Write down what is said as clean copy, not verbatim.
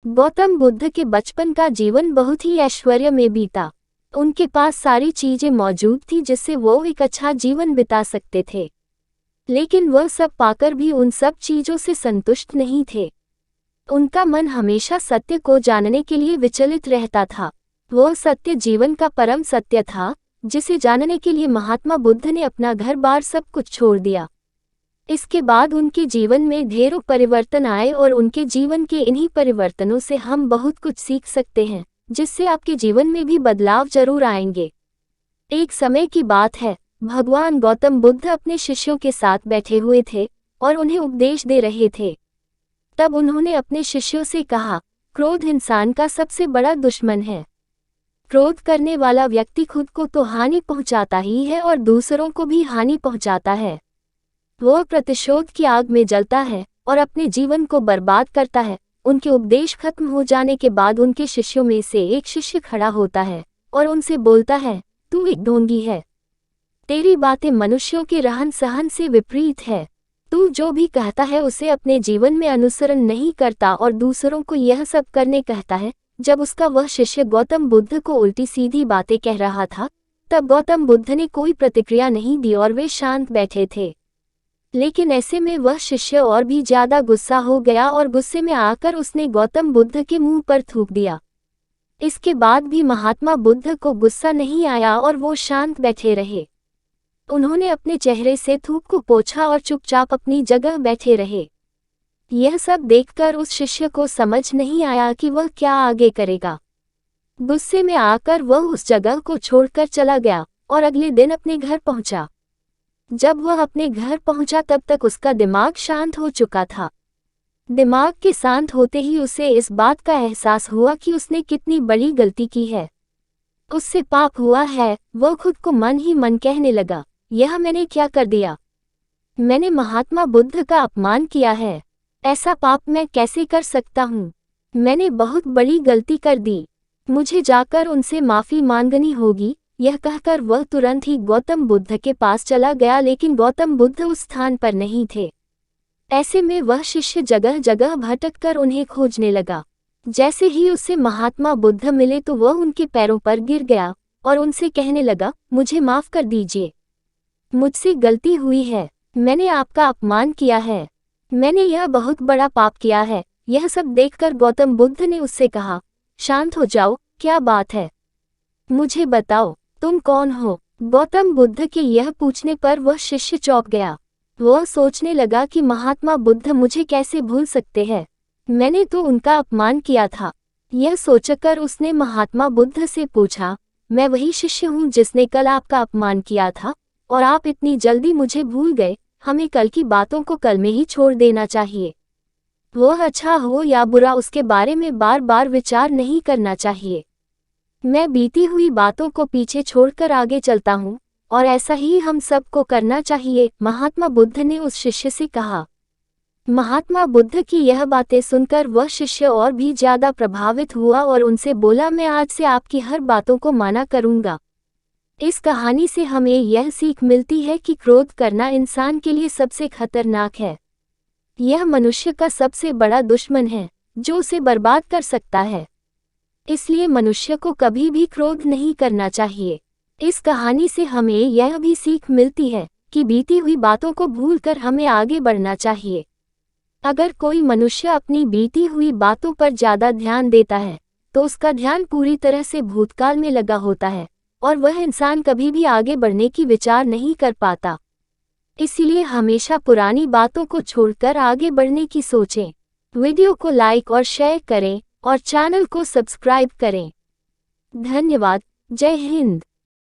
गौतम बुद्ध के बचपन का जीवन बहुत ही ऐश्वर्य में बीता। उनके पास सारी चीजें मौजूद थी जिससे वो एक अच्छा जीवन बिता सकते थे, लेकिन वह सब पाकर भी उन सब चीजों से संतुष्ट नहीं थे। उनका मन हमेशा सत्य को जानने के लिए विचलित रहता था। वह सत्य जीवन का परम सत्य था, जिसे जानने के लिए महात्मा बुद्ध ने अपना घर बार सब कुछ छोड़ दिया। इसके बाद उनके जीवन में ढेरों परिवर्तन आए और उनके जीवन के इन्हीं परिवर्तनों से हम बहुत कुछ सीख सकते हैं, जिससे आपके जीवन में भी बदलाव जरूर आएंगे। एक समय की बात है, भगवान गौतम बुद्ध अपने शिष्यों के साथ बैठे हुए थे और उन्हें उपदेश दे रहे थे। तब उन्होंने अपने शिष्यों से कहा, क्रोध इंसान का सबसे बड़ा दुश्मन है। क्रोध करने वाला व्यक्ति खुद को तो हानि पहुंचाता ही है और दूसरों को भी हानि पहुंचाता है। वह प्रतिशोध की आग में जलता है और अपने जीवन को बर्बाद करता है। उनके उपदेश खत्म हो जाने के बाद उनके शिष्यों में से एक शिष्य खड़ा होता है और उनसे बोलता है, तू एक ढोंगी है। तेरी बातें मनुष्यों के रहन सहन से विपरीत है। तू जो भी कहता है उसे अपने जीवन में अनुसरण नहीं करता और दूसरों को यह सब करने कहता है। जब उसका वह शिष्य गौतम बुद्ध को उल्टी सीधी बातें कह रहा था, तब गौतम बुद्ध ने कोई प्रतिक्रिया नहीं दी और वे शांत बैठे थे। लेकिन ऐसे में वह शिष्य और भी ज्यादा गुस्सा हो गया और गुस्से में आकर उसने गौतम बुद्ध के मुंह पर थूक दिया। इसके बाद भी महात्मा बुद्ध को गुस्सा नहीं आया और वो शांत बैठे रहे। उन्होंने अपने चेहरे से थूक को पोंछा और चुपचाप अपनी जगह बैठे रहे। यह सब देखकर उस शिष्य को समझ नहीं आया कि वह क्या आगे करेगा। गुस्से में आकर वह उस जगह को छोड़कर चला गया और अगले दिन अपने घर पहुंचा। जब वह अपने घर पहुंचा तब तक उसका दिमाग शांत हो चुका था। दिमाग के शांत होते ही उसे इस बात का एहसास हुआ कि उसने कितनी बड़ी गलती की है। उससे पाप हुआ है। वह खुद को मन ही मन कहने लगा, यह मैंने क्या कर दिया? मैंने महात्मा बुद्ध का अपमान किया है। ऐसा पाप मैं कैसे कर सकता हूँ? मैंने बहुत बड़ी गलती कर दी। मुझे जाकर उनसे माफी मांगनी होगी। यह कहकर वह तुरंत ही गौतम बुद्ध के पास चला गया, लेकिन गौतम बुद्ध उस स्थान पर नहीं थे। ऐसे में वह शिष्य जगह जगह भटककर उन्हें खोजने लगा। जैसे ही उससे महात्मा बुद्ध मिले तो वह उनके पैरों पर गिर गया और उनसे कहने लगा, मुझे माफ कर दीजिए। मुझसे गलती हुई है। मैंने आपका अपमान किया है। मैंने यह बहुत बड़ा पाप किया है। यह सब देखकर गौतम बुद्ध ने उससे कहा, शांत हो जाओ, क्या बात है? मुझे बताओ, तुम कौन हो? गौतम बुद्ध के यह पूछने पर वह शिष्य चौंक गया। वह सोचने लगा कि महात्मा बुद्ध मुझे कैसे भूल सकते हैं? मैंने तो उनका अपमान किया था। यह सोचकर उसने महात्मा बुद्ध से पूछा, मैं वही शिष्य हूँ जिसने कल आपका अपमान किया था और आप इतनी जल्दी मुझे भूल गए। हमें कल की बातों को कल में ही छोड़ देना चाहिए। वह अच्छा हो या बुरा उसके बारे में बार बार विचार नहीं करना चाहिए। मैं बीती हुई बातों को पीछे छोड़कर आगे चलता हूँ और ऐसा ही हम सबको करना चाहिए, महात्मा बुद्ध ने उस शिष्य से कहा। महात्मा बुद्ध की यह बातें सुनकर वह शिष्य और भी ज्यादा प्रभावित हुआ और उनसे बोला, मैं आज से आपकी हर बातों को माना करूँगा। इस कहानी से हमें यह सीख मिलती है कि क्रोध करना इंसान के लिए सबसे खतरनाक है। यह मनुष्य का सबसे बड़ा दुश्मन है जो उसे बर्बाद कर सकता है। इसलिए मनुष्य को कभी भी क्रोध नहीं करना चाहिए। इस कहानी से हमें यह भी सीख मिलती है कि बीती हुई बातों को भूलकर हमें आगे बढ़ना चाहिए। अगर कोई मनुष्य अपनी बीती हुई बातों पर ज्यादा ध्यान देता है तो उसका ध्यान पूरी तरह से भूतकाल में लगा होता है और वह इंसान कभी भी आगे बढ़ने की विचार नहीं कर पाता। इसीलिए हमेशा पुरानी बातों को छोड़कर आगे बढ़ने की सोचें। वीडियो को लाइक और शेयर करें और चैनल को सब्सक्राइब करें। धन्यवाद। जय हिंद।